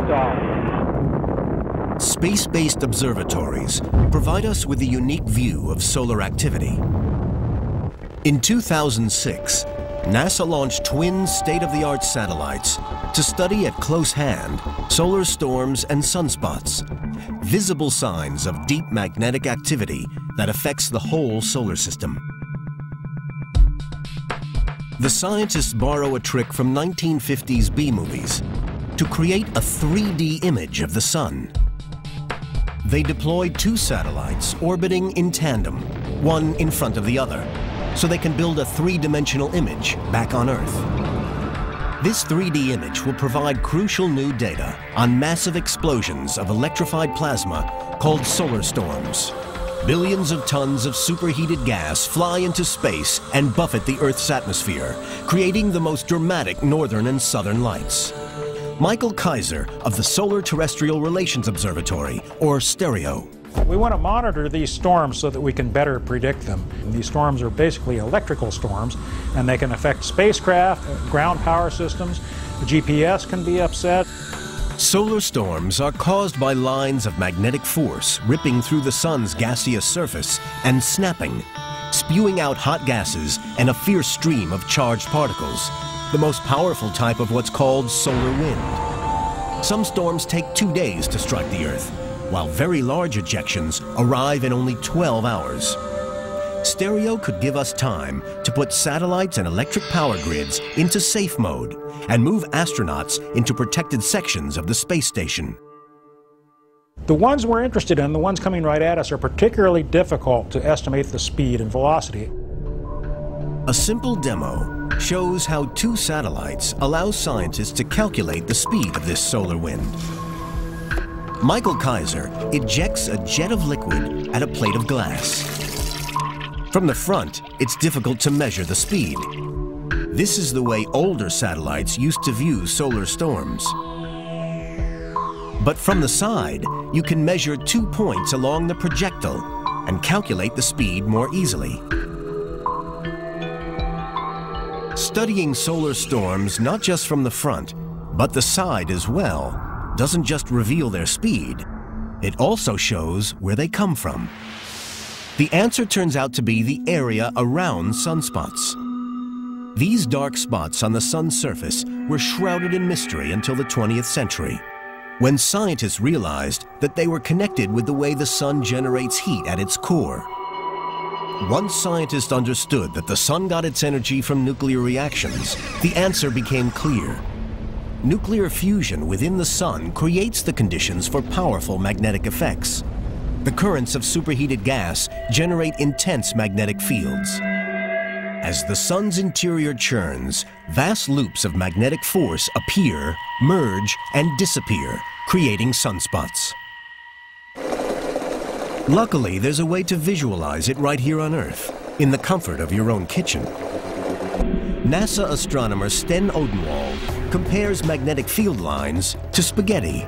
liftoff. Space-based observatories provide us with a unique view of solar activity. In 2006, NASA launched twin state-of-the-art satellites to study at close hand solar storms and sunspots, visible signs of deep magnetic activity that affects the whole solar system. The scientists borrow a trick from 1950s B-movies to create a 3D image of the sun. They deployed two satellites orbiting in tandem, one in front of the other, so they can build a three-dimensional image back on Earth. This 3D image will provide crucial new data on massive explosions of electrified plasma called solar storms. Billions of tons of superheated gas fly into space and buffet the Earth's atmosphere, creating the most dramatic northern and southern lights. Michael Kaiser of the Solar Terrestrial Relations Observatory, or STEREO. We want to monitor these storms so that we can better predict them. And these storms are basically electrical storms, and they can affect spacecraft, ground power systems. The GPS can be upset. Solar storms are caused by lines of magnetic force ripping through the sun's gaseous surface and snapping, spewing out hot gases and a fierce stream of charged particles, the most powerful type of what's called solar wind. Some storms take 2 days to strike the Earth, while very large ejections arrive in only 12 hours. STEREO could give us time to put satellites and electric power grids into safe mode and move astronauts into protected sections of the space station. The ones we're interested in, the ones coming right at us, are particularly difficult to estimate the speed and velocity. A simple demo shows how two satellites allow scientists to calculate the speed of this solar wind. Michael Kaiser ejects a jet of liquid at a plate of glass. From the front, it's difficult to measure the speed. This is the way older satellites used to view solar storms. But from the side, you can measure 2 points along the projectile and calculate the speed more easily. Studying solar storms not just from the front, but the side as well, doesn't just reveal their speed, it also shows where they come from. The answer turns out to be the area around sunspots. These dark spots on the sun's surface were shrouded in mystery until the 20th century, when scientists realized that they were connected with the way the sun generates heat at its core. Once scientists understood that the sun got its energy from nuclear reactions, the answer became clear. Nuclear fusion within the sun creates the conditions for powerful magnetic effects. The currents of superheated gas generate intense magnetic fields. As the sun's interior churns, vast loops of magnetic force appear, merge, and disappear, creating sunspots. Luckily, there's a way to visualize it right here on Earth, in the comfort of your own kitchen. NASA astronomer Sten Odenwald compares magnetic field lines to spaghetti.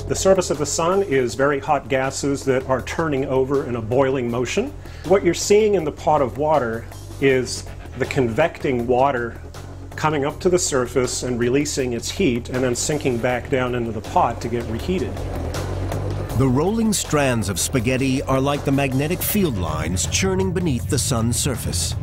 The surface of the sun is very hot gases that are turning over in a boiling motion. What you're seeing in the pot of water is the convecting water coming up to the surface and releasing its heat and then sinking back down into the pot to get reheated. The rolling strands of spaghetti are like the magnetic field lines churning beneath the sun's surface.